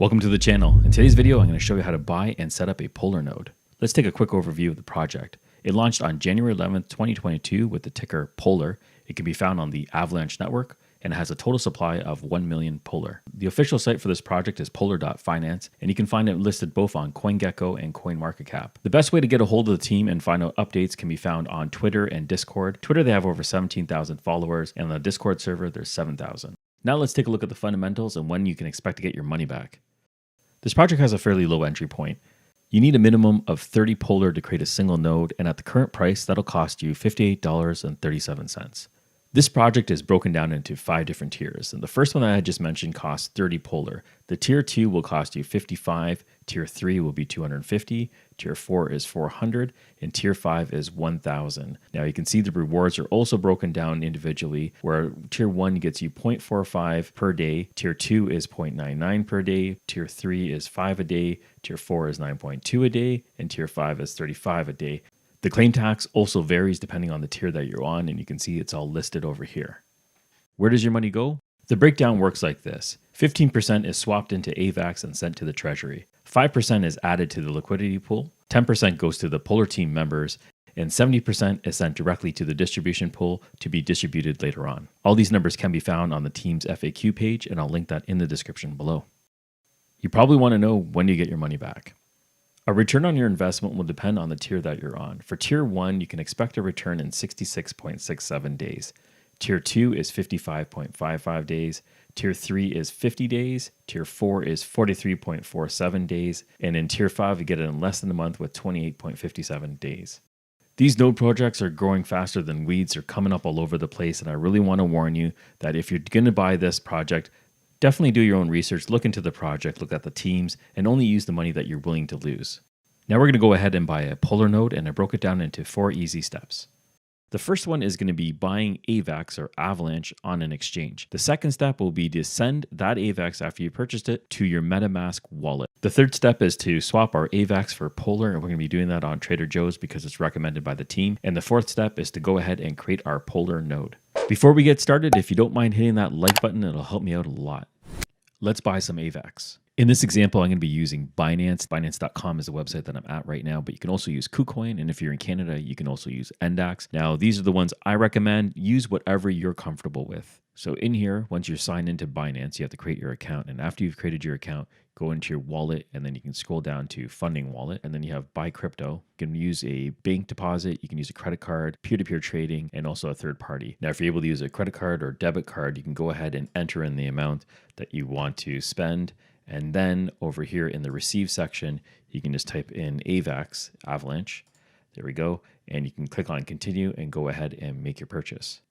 Welcome to the channel. In today's video, I'm going to show you how to buy and set up a Polar node. Let's take a quick overview of the project. It launched on January 11th, 2022 with the ticker Polar. It can be found on the Avalanche network and it has a total supply of 1 million Polar. The official site for this project is polar.finance, and you can find it listed both on CoinGecko and CoinMarketCap. The best way to get a hold of the team and find out updates can be found on Twitter and Discord. Twitter, they have over 17,000 followers, and on the Discord server, there's 7,000. Now let's take a look at the fundamentals and when you can expect to get your money back. This project has a fairly low entry point. You need a minimum of 30 Polar to create a single node, and at the current price, that'll cost you $58.37. This project is broken down into 5 different tiers, and the first one that I just mentioned costs 30 Polar. The tier 2 will cost you 55, tier 3 will be 250, tier 4 is 400, and tier 5 is 1000. Now you can see the rewards are also broken down individually, where tier 1 gets you 0.45 per day, tier 2 is 0.99 per day, tier 3 is 5 a day, tier 4 is 9.2 a day, and tier 5 is 35 a day. The claim tax also varies depending on the tier that you're on, and you can see it's all listed over here. Where does your money go? The breakdown works like this. 15% is swapped into Avax and sent to the treasury. 5% is added to the liquidity pool. 10% goes to the Polar team members, and 70% is sent directly to the distribution pool to be distributed later on. All these numbers can be found on the team's FAQ page, and I'll link that in the description below. You probably want to know when you get your money back. A return on your investment will depend on the tier that you're on. For tier 1, you can expect a return in 66.67 days. Tier 2 is 55.55 days. Tier 3 is 50 days. Tier 4 is 43.47 days. And in tier 5, you get it in less than a month with 28.57 days. These node projects are growing faster than weeds. They're coming up all over the place. And I really want to warn you that if you're going to buy this project, definitely do your own research, look into the project, look at the teams, and only use the money that you're willing to lose. Now we're going to go ahead and buy a Polar node, and I broke it down into 4 easy steps. The first one is going to be buying Avax or Avalanche on an exchange. The second step will be to send that Avax after you purchased it to your MetaMask wallet. The third step is to swap our Avax for Polar, and we're going to be doing that on Trader Joe's because it's recommended by the team. And the fourth step is to go ahead and create our Polar node. Before we get started, if you don't mind hitting that like button, it'll help me out a lot. Let's buy some Avax. In this example, I'm going to be using Binance. Binance.com is the website that I'm at right now, but you can also use KuCoin. And if you're in Canada, you can also use Endax. Now, these are the ones I recommend. Use whatever you're comfortable with. So in here, once you're signed into Binance, you have to create your account. And after you've created your account, go into your wallet, and then you can scroll down to funding wallet, and then you have buy crypto. You can use a bank deposit, you can use a credit card, peer-to-peer trading, and also a third party. Now, if you're able to use a credit card or debit card, you can go ahead and enter in the amount that you want to spend. And then over here in the receive section, you can just type in Avax, Avalanche. There we go. And you can click on continue and go ahead and make your purchase.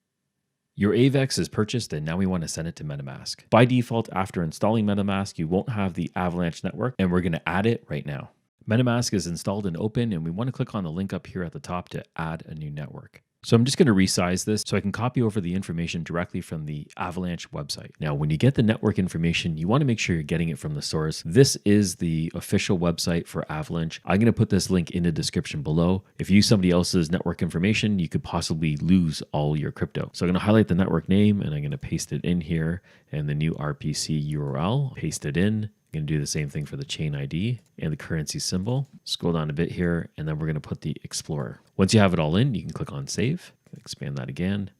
Your Avax is purchased, and now we want to send it to MetaMask. By default, after installing MetaMask, you won't have the Avalanche network, and we're going to add it right now. MetaMask is installed and open, and we want to click on the link up here at the top to add a new network. So I'm just going to resize this so I can copy over the information directly from the Avalanche website. Now, when you get the network information, you want to make sure you're getting it from the source. This is the official website for Avalanche. I'm going to put this link in the description below. If you use somebody else's network information, you could possibly lose all your crypto. So I'm going to highlight the network name, and I'm going to paste it in here, and the new RPC URL, paste it in. Going to do the same thing for the chain ID and the currency symbol. Scroll down a bit here, and then we're going to put the Explorer. Once you have it all in, you can click on Save. Expand that again.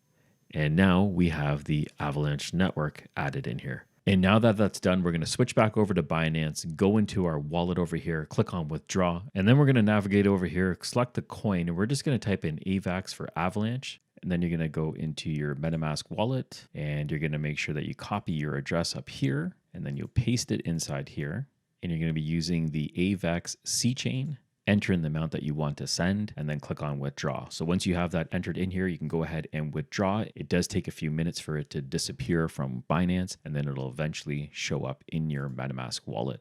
And now we have the Avalanche network added in here. And now that that's done, we're going to switch back over to Binance, go into our wallet over here, click on Withdraw, and then we're going to navigate over here, select the coin, and we're just going to type in Avax for Avalanche. And then you're going to go into your MetaMask wallet, and you're going to make sure that you copy your address up here, and then you'll paste it inside here. And you're going to be using the Avax C chain, enter in the amount that you want to send, and then click on withdraw. So once you have that entered in here, you can go ahead and withdraw. It does take a few minutes for it to disappear from Binance, and then it'll eventually show up in your MetaMask wallet.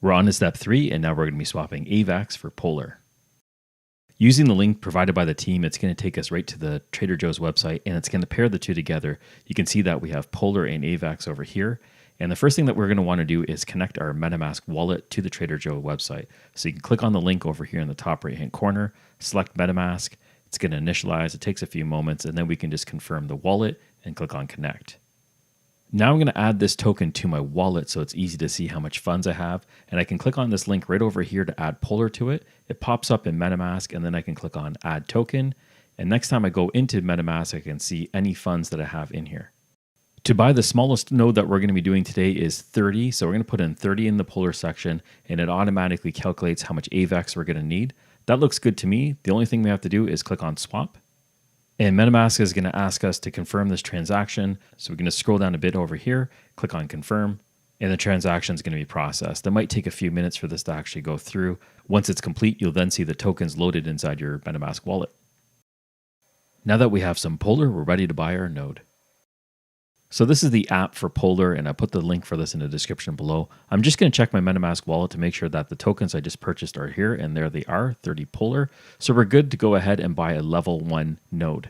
We're on to step 3, and now we're going to be swapping Avax for Polar. Using the link provided by the team, it's going to take us right to the Trader Joe's website, and it's going to pair the two together. You can see that we have Polar and Avax over here. And the first thing that we're going to want to do is connect our MetaMask wallet to the Trader Joe website. So you can click on the link over here in the top right-hand corner, select MetaMask. It's going to initialize. It takes a few moments, and then we can just confirm the wallet and click on Connect. Now I'm going to add this token to my wallet so it's easy to see how much funds I have. And I can click on this link right over here to add Polar to it. It pops up in MetaMask, and then I can click on Add Token. And next time I go into MetaMask, I can see any funds that I have in here. To buy the smallest node that we're going to be doing today is 30. So we're going to put in 30 in the Polar section, and it automatically calculates how much Avax we're going to need. That looks good to me. The only thing we have to do is click on Swap. And MetaMask is going to ask us to confirm this transaction. So we're going to scroll down a bit over here, click on confirm, and the transaction is going to be processed. It might take a few minutes for this to actually go through. Once it's complete, you'll then see the tokens loaded inside your MetaMask wallet. Now that we have some Polar, we're ready to buy our node. So this is the app for Polar, and I put the link for this in the description below. I'm just going to check my MetaMask wallet to make sure that the tokens I just purchased are here, and there they are, 30 Polar. So we're good to go ahead and buy a level 1 node.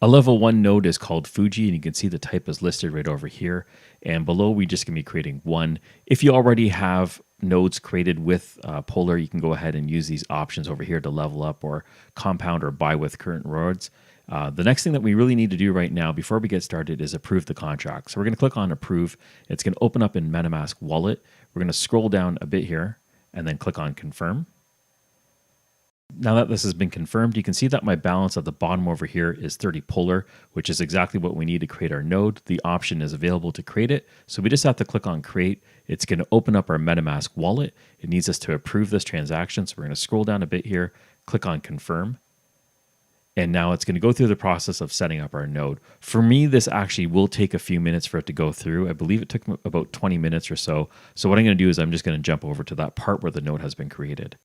A level 1 node is called Fuji, and you can see the type is listed right over here. And below, we just going to be creating one. If you already have nodes created with Polar, you can go ahead and use these options over here to level up or compound or buy with current rewards. The next thing that we really need to do right now before we get started is approve the contract. So we're going to click on approve. It's going to open up in MetaMask wallet. We're going to scroll down a bit here and then click on confirm. Now that this has been confirmed, you can see that my balance at the bottom over here is 30 Polar, which is exactly what we need to create our node. The option is available to create it. So we just have to click on create. It's going to open up our MetaMask wallet. It needs us to approve this transaction. So we're going to scroll down a bit here, click on confirm. And now it's going to go through the process of setting up our node. For me, this actually will take a few minutes for it to go through. I believe it took about 20 minutes or so. So what I'm going to do is I'm just going to jump over to that part where the node has been created.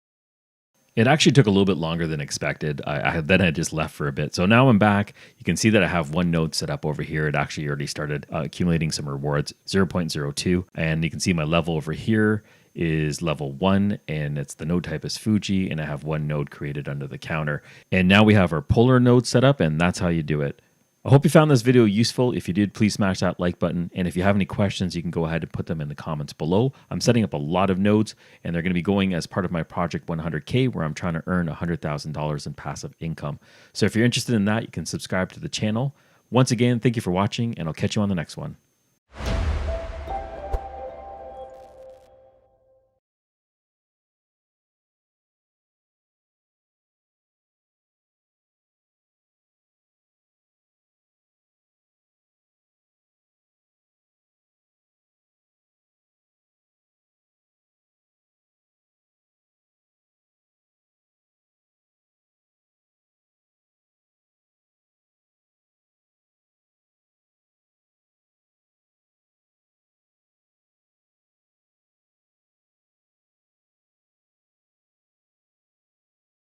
It actually took a little bit longer than expected. Then I just left for a bit. So now I'm back. You can see that I have one node set up over here. It actually already started accumulating some rewards, 0.02. And you can see my level over here is level 1, and it's the node type is Fuji, and I have one node created under the counter. And now we have our Polar node set up, and that's how you do it. I hope you found this video useful. If you did, please smash that like button. And if you have any questions, you can go ahead and put them in the comments below. I'm setting up a lot of nodes, and they're going to be going as part of my project 100K, where I'm trying to earn $100,000 in passive income. So if you're interested in that, you can subscribe to the channel. Once again, thank you for watching, and I'll catch you on the next one.